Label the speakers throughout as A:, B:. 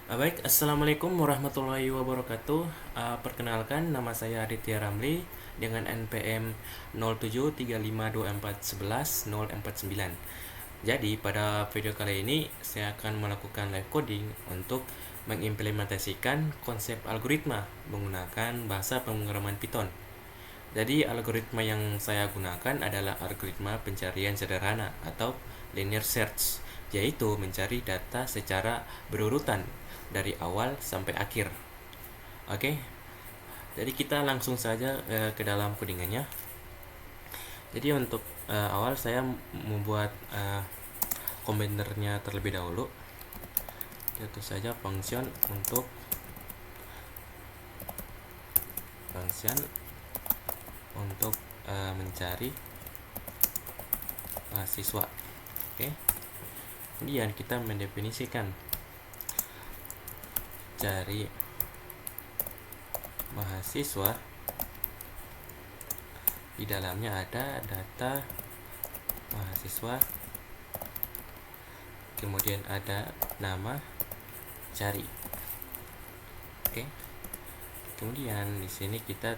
A: Baik, Assalamualaikum warahmatullahi wabarakatuh. Perkenalkan, nama saya Aditya Ramli dengan NPM 073524111049. Jadi, pada video kali ini saya akan melakukan live coding untuk mengimplementasikan konsep algoritma menggunakan bahasa pemrograman Python. Jadi, algoritma yang saya gunakan adalah algoritma pencarian sederhana atau linear search, yaitu mencari data secara berurutan dari awal sampai akhir. Oke, jadi kita langsung saja ke dalam codingannya. Jadi untuk awal saya membuat kombainernya terlebih dahulu. Itu saja function untuk mencari mahasiswa. Oke, kemudian kita mendefinisikan cari mahasiswa. Di dalamnya ada data mahasiswa, kemudian ada nama cari. Oke, kemudian di sini kita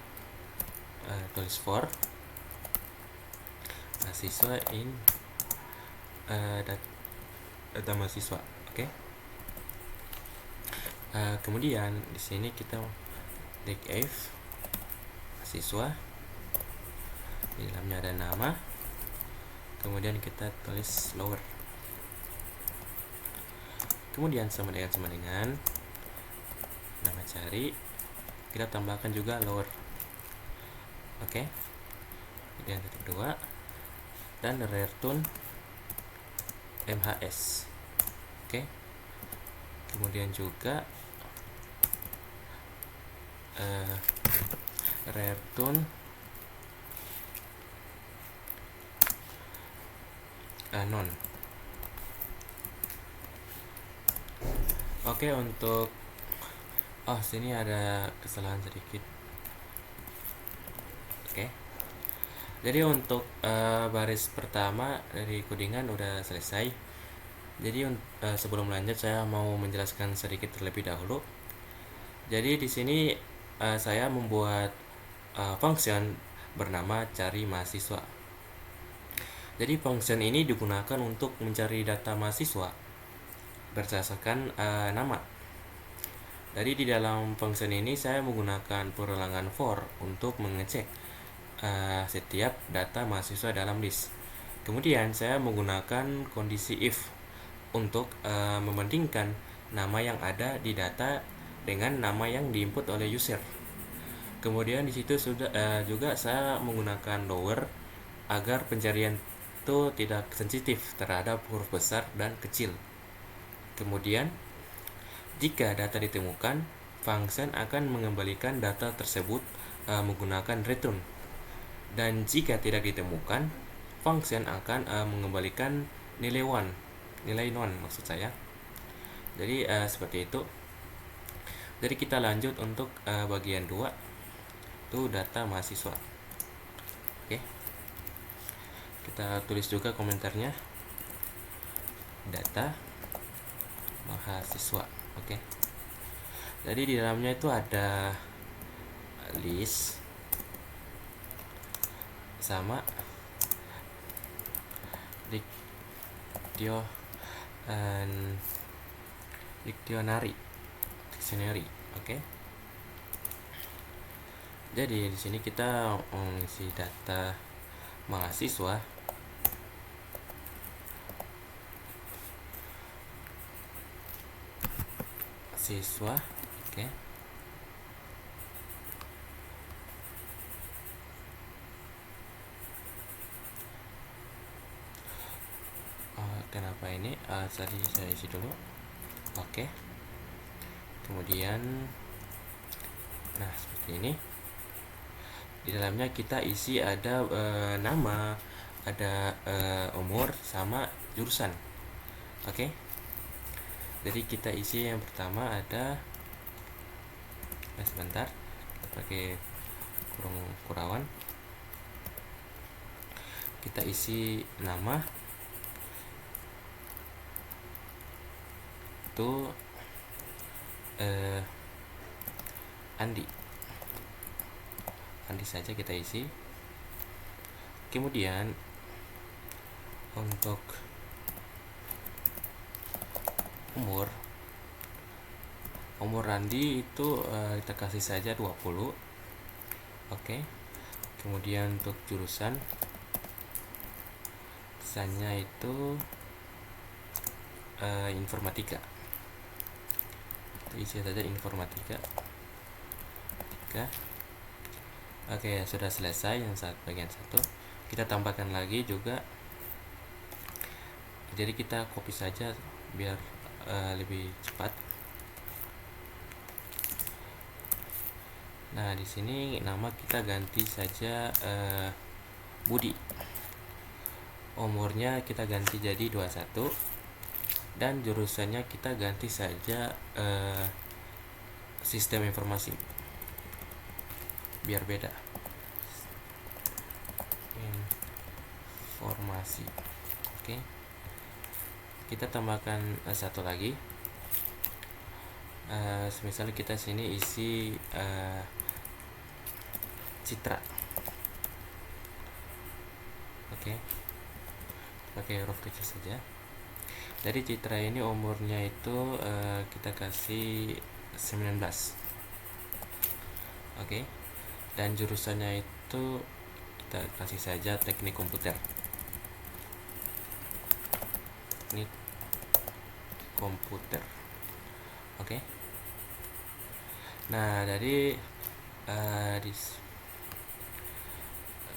A: tulis for mahasiswa in data mahasiswa. Oke. Kemudian di sini kita take if mahasiswa, di dalamnya ada nama, kemudian kita tulis lower, kemudian sama dengan nama cari, kita tambahkan juga lower. Oke. Kemudian kedua, dan return MHS. Oke. Kemudian juga return non. Oke, untuk sini ada kesalahan sedikit. Oke. Jadi untuk baris pertama dari codingan udah selesai. Jadi sebelum lanjut saya mau menjelaskan sedikit terlebih dahulu. Jadi di sini saya membuat function bernama cari mahasiswa. Jadi function ini digunakan untuk mencari data mahasiswa berdasarkan nama. Jadi di dalam function ini saya menggunakan perulangan for untuk mengecek setiap data mahasiswa dalam list. Kemudian saya menggunakan kondisi if untuk membandingkan nama yang ada di data dengan nama yang diinput oleh user. Kemudian di situ juga saya menggunakan lower agar pencarian itu tidak sensitif terhadap huruf besar dan kecil. Kemudian jika data ditemukan, function akan mengembalikan data tersebut menggunakan return. Dan jika tidak ditemukan, function akan mengembalikan nilai non maksud saya. Jadi seperti itu. Jadi kita lanjut untuk bagian 2, itu data mahasiswa. Oke, kita tulis juga komentarnya, data mahasiswa. Oke, jadi di dalamnya itu ada list sama dictionary. Oke. Jadi di sini kita mengisi data mahasiswa. Oke. Kenapa ini? Tadi saya isi dulu. Oke. Kemudian, nah seperti ini. Di dalamnya kita isi ada nama, ada umur, sama jurusan. Oke. Jadi kita isi yang pertama ada, sebentar, kita pakai kurawan. Kita isi nama itu eh, Andi. Andi saja kita isi. Kemudian untuk umur Andi itu kita kasih saja 20. Oke. Kemudian untuk jurusan misalnya itu informatika. Isi saja informatika. Oke, sudah selesai yang bagian 1. Kita tambahkan lagi juga. Jadi kita copy saja biar lebih cepat. Nah, di sini nama kita ganti saja Budi. Umurnya kita ganti jadi 21 dan jurusannya kita ganti saja sistem informasi biar beda. Informasi. Oke. Kita tambahkan satu lagi. Misalnya kita sini isi Citra. Oke. Pakai huruf kecil saja. Jadi Citra ini umurnya itu kita kasih 19. Oke. Dan jurusannya itu kita kasih saja teknik komputer. Teknik komputer. Oke. Nah, dari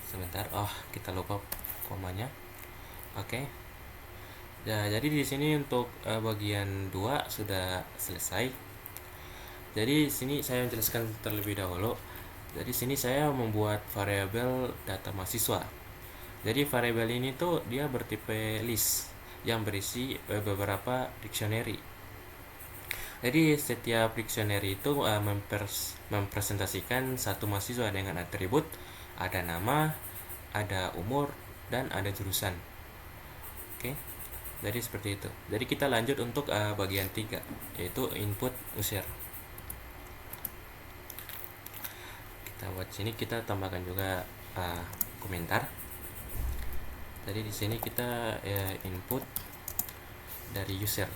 A: sebentar. Kita lupa komanya. Oke. Nah, jadi di sini untuk bagian 2 sudah selesai. Jadi sini saya menjelaskan terlebih dahulu. Jadi sini saya membuat variabel data mahasiswa. Jadi variabel ini tuh dia bertipe list yang berisi beberapa dictionary. Jadi setiap dictionary itu mempresentasikan satu mahasiswa dengan atribut, ada nama, ada umur, dan ada jurusan. Oke. Jadi seperti itu. Jadi kita lanjut untuk bagian 3, yaitu input user. Kita buat sini, kita tambahkan juga komentar. Jadi di sini kita input dari user.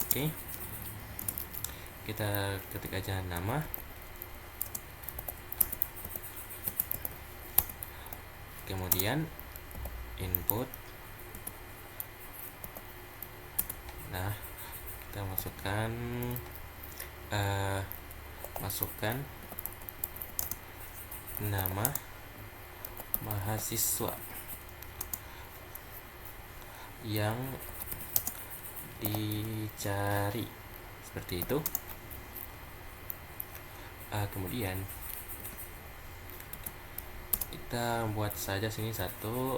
A: Oke. Kita ketik aja nama. Kemudian input. Nah, kita masukkan nama mahasiswa yang dicari, seperti itu. Kemudian kita buat saja sini satu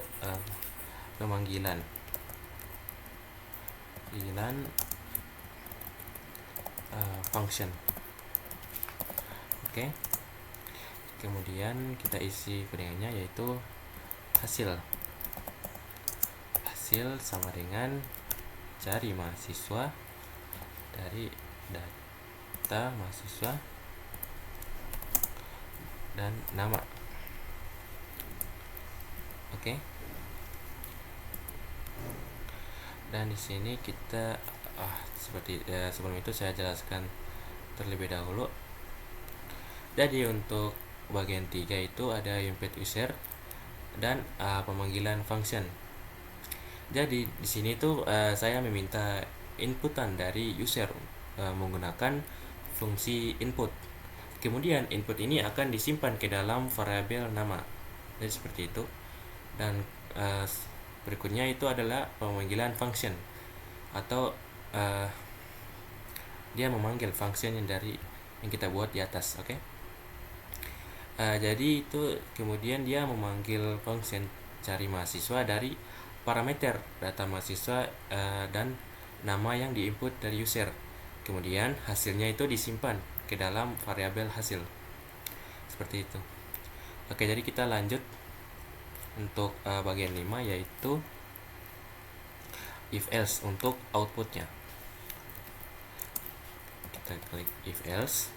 A: pemanggilan function. Oke. Kemudian kita isi kodenya, yaitu hasil sama dengan cari mahasiswa dari data mahasiswa dan nama. Oke. Dan di sini kita seperti sebelum itu saya jelaskan terlebih dahulu. Jadi untuk bagian 3 itu ada input user dan pemanggilan function. Jadi di sini tuh saya meminta inputan dari user menggunakan fungsi input. Kemudian input ini akan disimpan ke dalam variabel nama. Jadi seperti itu. Dan berikutnya itu adalah pemanggilan function, atau dia memanggil function yang kita buat di atas. Oke. Jadi itu kemudian dia memanggil function cari mahasiswa dari parameter data mahasiswa dan nama yang diinput dari user. Kemudian hasilnya itu disimpan ke dalam variabel hasil. Seperti itu. Oke, jadi kita lanjut untuk bagian 5, yaitu if else untuk outputnya. kita klik if else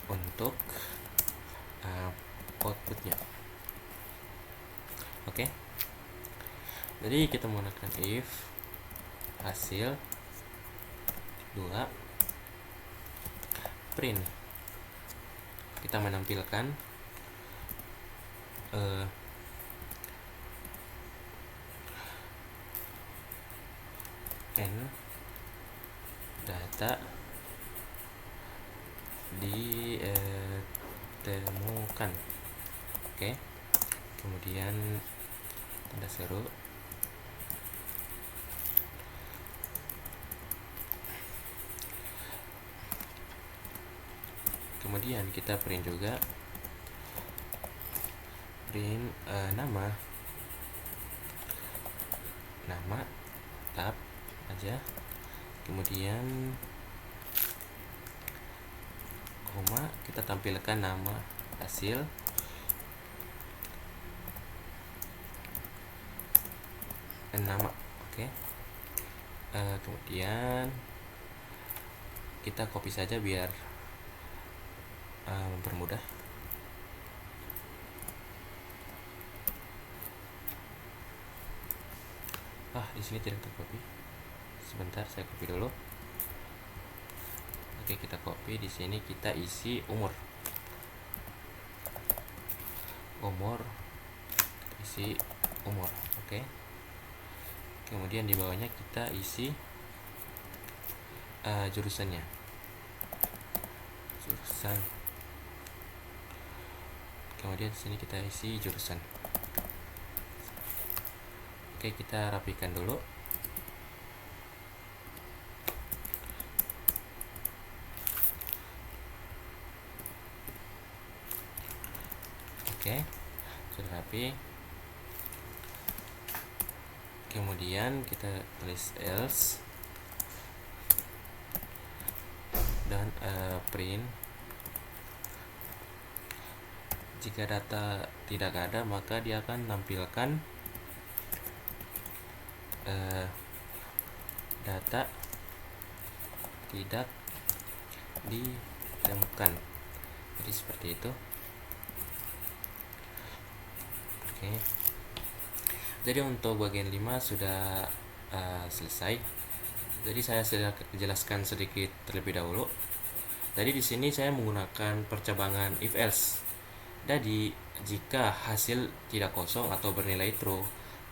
A: untuk outputnya. Oke. Jadi kita menggunakan if hasil 2 print, kita menampilkan n data ditemukan. Oke. Kemudian tanda seru. Kemudian kita print juga nama tab aja, kemudian koma, kita tampilkan nama hasil, nama. Oke. Kemudian kita copy saja biar mempermudah. Di sini tidak tercopy. Sebentar, saya copy dulu. Oke, kita copy. Di sini kita isi umur, isi umur. Oke. Kemudian di bawahnya kita isi jurusannya, jurusan. Kemudian di sini kita isi jurusan. Oke, kita rapikan dulu. Oke, sudah rapi. Kemudian kita tulis else dan print. Jika data tidak ada, maka dia akan tampilkan data tidak ditemukan. Jadi seperti itu. Oke. Jadi untuk bagian 5 sudah selesai. Jadi saya sudah jelaskan sedikit terlebih dahulu. Jadi di sini saya menggunakan percabangan if else. Jadi jika hasil tidak kosong atau bernilai true,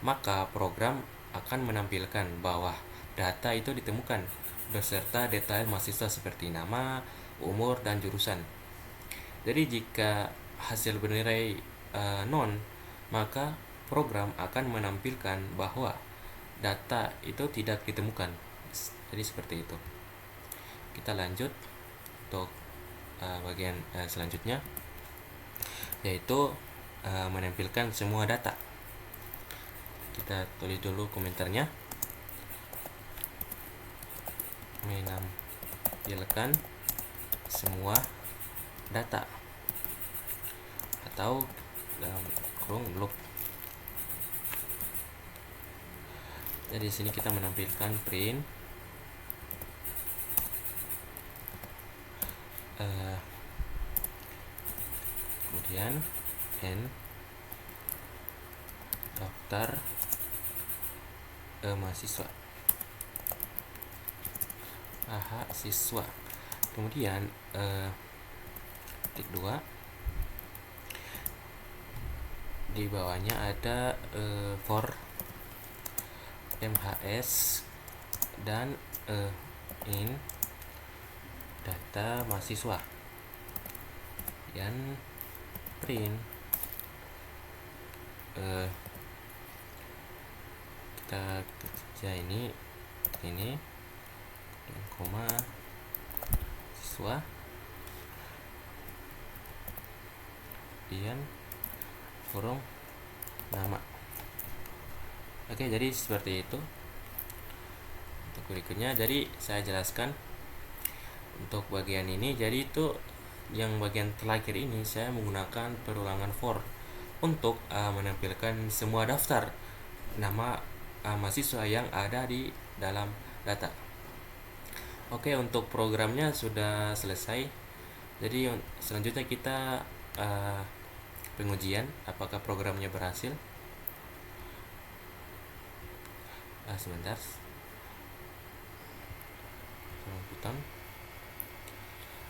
A: maka program akan menampilkan bahwa data itu ditemukan beserta detail mahasiswa seperti nama, umur, dan jurusan. Jadi jika hasil bernilai non, maka program akan menampilkan bahwa data itu tidak ditemukan. Jadi seperti itu. Kita lanjut untuk bagian selanjutnya, yaitu menampilkan semua data. Kita tulis dulu komentarnya, menampilkan semua data, atau dalam kurung loop. Jadi di sini kita menampilkan print kemudian n daftar mahasiswa, siswa. Kemudian titik 2, di bawahnya ada for MHS dan in data mahasiswa, dan print kita kerja ini dan koma siswa, kemudian kurung nama. Oke, jadi seperti itu untuk berikutnya. Jadi saya jelaskan untuk bagian ini. Jadi itu yang bagian terakhir ini saya menggunakan perulangan for untuk menampilkan semua daftar nama mahasiswa yang ada di dalam data. Oke, untuk programnya sudah selesai. Jadi selanjutnya kita uh, pengujian apakah programnya berhasil. Sebentar, butang.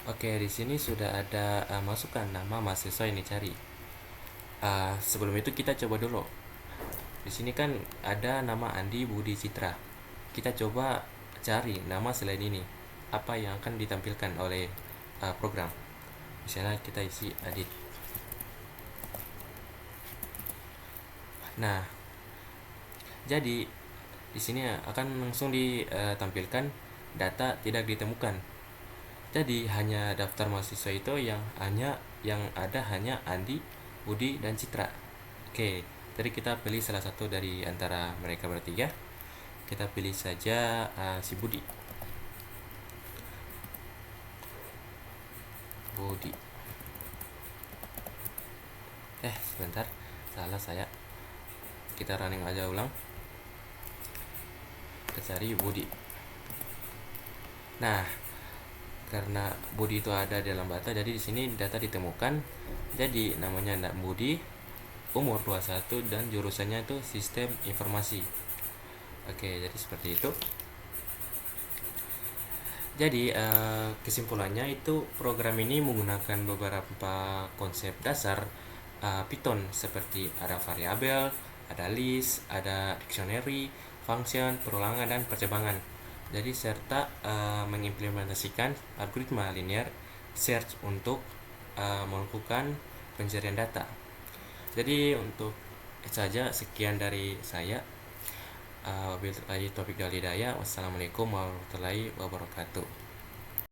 A: Oke, di sini sudah ada masukan nama mahasiswa yang dicari. Sebelum itu kita coba dulu. Di sini kan ada nama Andi Budi Citra. Kita coba cari nama selain ini. Apa yang akan ditampilkan oleh program? Misalnya kita isi Adit. Nah, jadi di sini akan langsung ditampilkan data tidak ditemukan. Jadi hanya daftar mahasiswa itu yang ada hanya Andi, Budi, dan Citra. Oke, jadi kita pilih salah satu dari antara mereka bertiga. Kita pilih saja si Budi. Budi. Sebentar, salah saya. Kita running aja ulang. Kita cari Budi. Nah, karena Budi itu ada dalam data, jadi di sini data ditemukan. Jadi namanya anak Budi, umur 21, dan jurusannya itu sistem informasi. Oke, jadi seperti itu. Jadi kesimpulannya itu program ini menggunakan beberapa konsep dasar Python seperti ada variabel, ada list, ada dictionary, function, perulangan, dan percabangan. Jadi serta mengimplementasikan algoritma linear search untuk melakukan pencarian data. Jadi untuk saja sekian dari saya. Wabillahi taufiq wal hidayah. Wassalamualaikum warahmatullahi wabarakatuh.